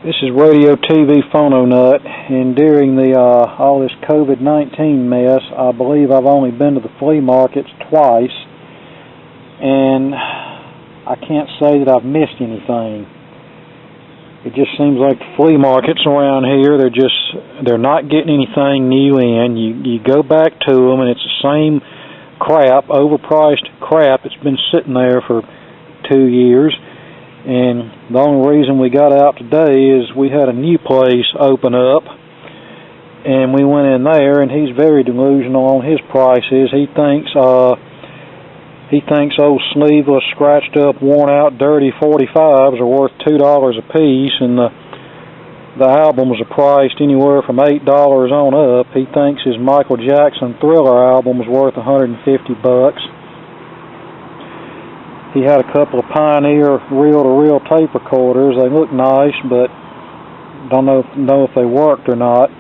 This is Radio TV Phono Nut, and during the all this COVID-19 mess, I believe I've only been to the flea markets twice, and I can't say that I've missed anything. It just seems like the flea markets around here, they're not getting anything new in. You go back to them, and it's the same crap, overpriced crap that's been sitting there for 2 years. And the only reason we got out today is we had a new place open up, and we went in there, and he's very delusional on his prices. He thinks old sleeveless, scratched up, worn out, dirty 45s are worth $2 a piece, and the albums are priced anywhere from $8 on up. He thinks his Michael Jackson Thriller album is worth $150. He had a couple of Pioneer reel-to-reel tape recorders. They look nice, but don't know if they worked or not.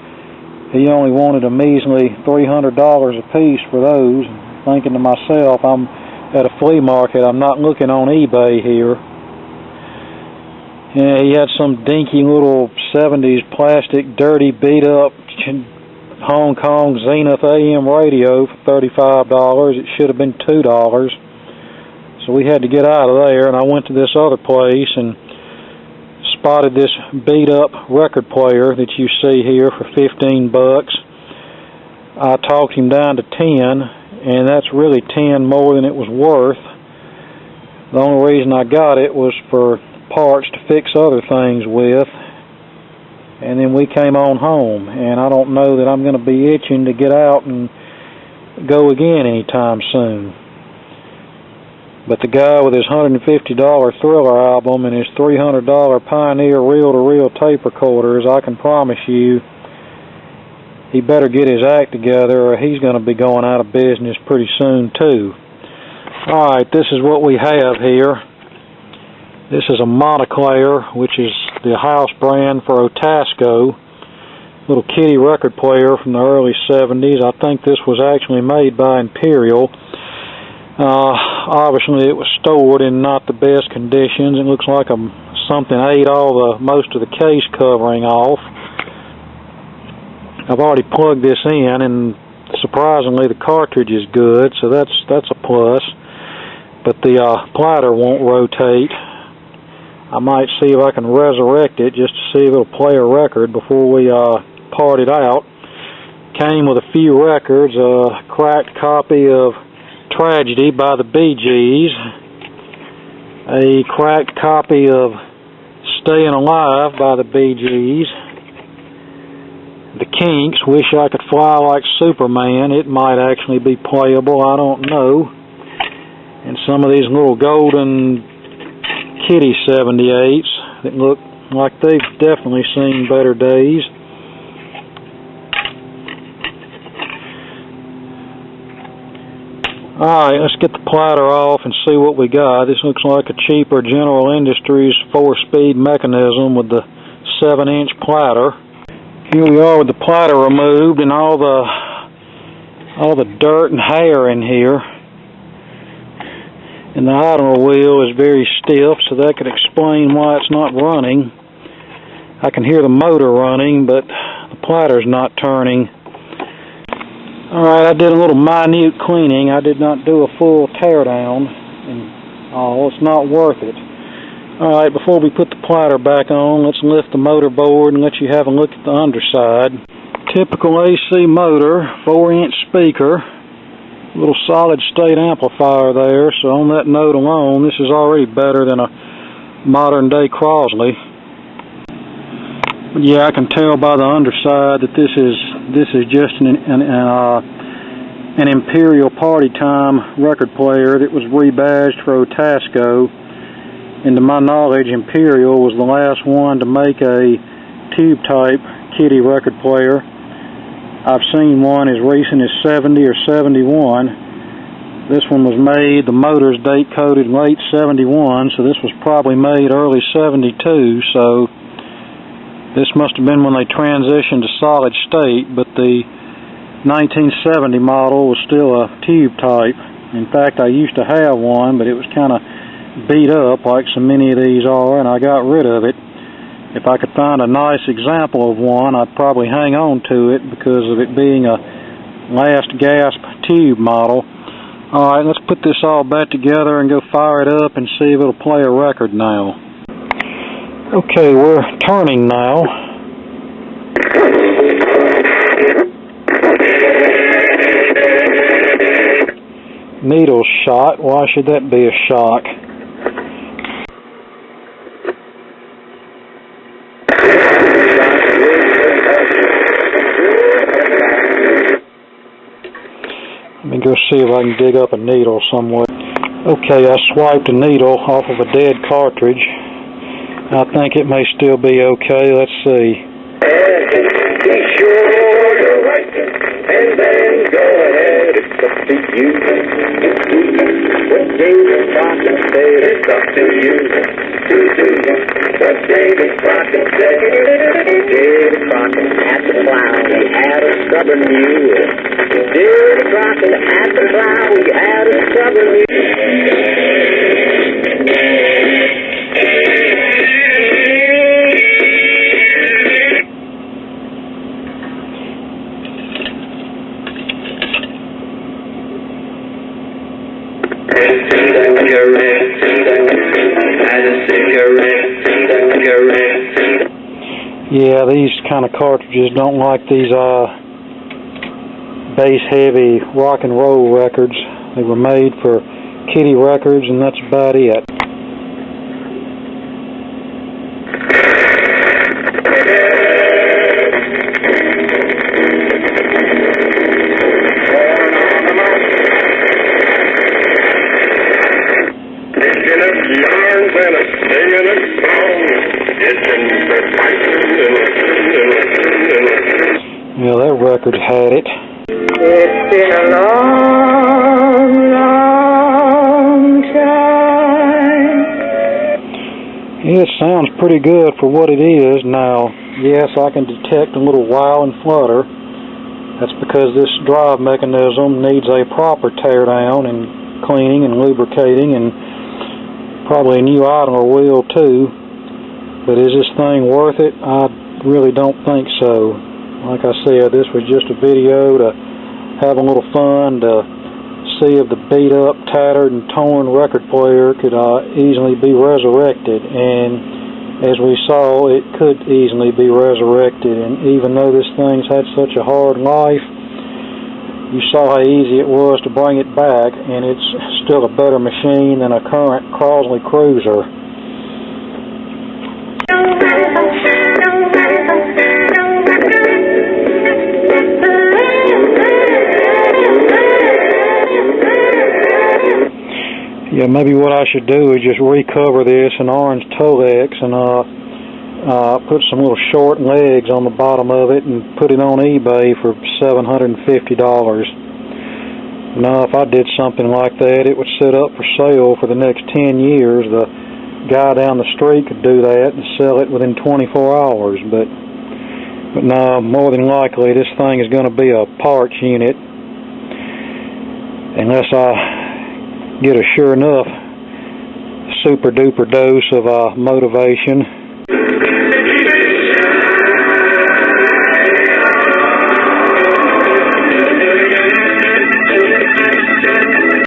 He only wanted a measly $300 a piece for those. Thinking to myself, I'm at a flea market. I'm not looking on eBay here. Yeah, he had some dinky little 70s plastic, dirty, beat-up Hong Kong Zenith AM radio for $35. It should have been $2. So we had to get out of there, and I went to this other place and spotted this beat-up record player that you see here for $15. I talked him down to 10, and that's really 10 more than it was worth. The only reason I got it was for parts to fix other things with, and then we came on home, and I don't know that I'm going to be itching to get out and go again anytime soon. But the guy with his $150 Thriller album and his $300 Pioneer reel-to-reel tape recorders, I can promise you, he better get his act together or he's going to be going out of business pretty soon too. Alright, this is what we have here. This is a Montclair, which is the house brand for Otasco. Little kitty record player from the early 70s. I think this was actually made by Imperial. Obviously it was stored in not the best conditions. It looks like something ate most of the case covering off. I've already plugged this in, and surprisingly the cartridge is good, so that's a plus. But the platter won't rotate. I might see if I can resurrect it just to see if it'll play a record before we part it out. Came with a few records, a cracked copy of Tragedy by the Bee Gees, a cracked copy of Staying Alive by the Bee Gees, the Kinks, Wish I Could Fly Like Superman. It might actually be playable, I don't know. And some of these little golden kitty 78s that look like they've definitely seen better days. Alright, let's get the platter off and see what we got. This looks like a cheaper General Industries 4-speed mechanism with the 7-inch platter. Here we are with the platter removed and all the dirt and hair in here. And the idler wheel is very stiff, so that could explain why it's not running. I can hear the motor running, but the platter's not turning. Alright, I did a little minute cleaning. I did not do a full teardown. It's not worth it. Alright, before we put the platter back on, let's lift the motor board and let you have a look at the underside. Typical AC motor, 4-inch speaker, little solid state amplifier there, so on that note alone, this is already better than a modern day Crosley. But yeah, I can tell by the underside that this is just an Imperial Party Time record player that was rebadged for Otasco. And to my knowledge, Imperial was the last one to make a tube-type kitty record player. I've seen one as recent as 70 or 71. This one was made, the motor's date-coded late 71, so this was probably made early 72, so this must have been when they transitioned to solid state, but the 1970 model was still a tube type. In fact, I used to have one, but it was kind of beat up like so many of these are, and I got rid of it. If I could find a nice example of one, I'd probably hang on to it because of it being a last gasp tube model. Alright, let's put this all back together and go fire it up and see if it'll play a record now. Okay, we're turning now. Needle shot. Why should that be a shock? Let me go see if I can dig up a needle somewhere. Okay, I swiped a needle off of a dead cartridge. I think it may still be okay. Let's see. Be sure to write it, and then go ahead. It's up to you. What David Crockett said, it's up to you. What David Crockett said. David Crockett had the plow, he had a stubborn mule. David Crockett had the plow, he had a stubborn mule. Yeah, these kind of cartridges don't like these bass-heavy rock and roll records. They were made for kiddie records, and that's about it. Yeah, that record had it. It's been a long, long time. Yeah, it sounds pretty good for what it is. Now, yes, I can detect a little wow and flutter. That's because this drive mechanism needs a proper tear down and cleaning and lubricating, and probably a new idler wheel too. But is this thing worth it? I really don't think so. Like I said, this was just a video to have a little fun, to see if the beat up, tattered, and torn record player could easily be resurrected. And as we saw, it could easily be resurrected. And even though this thing's had such a hard life, you saw how easy it was to bring it back, and it's still a better machine than a current Crosley Cruiser. Yeah, maybe what I should do is just recover this in orange Tolex and put some little short legs on the bottom of it and put it on eBay for $750. Now, if I did something like that, it would sit up for sale for the next 10 years. The guy down the street could do that and sell it within 24 hours. But no, more than likely, this thing is going to be a parts unit unless I get a sure enough super duper dose of motivation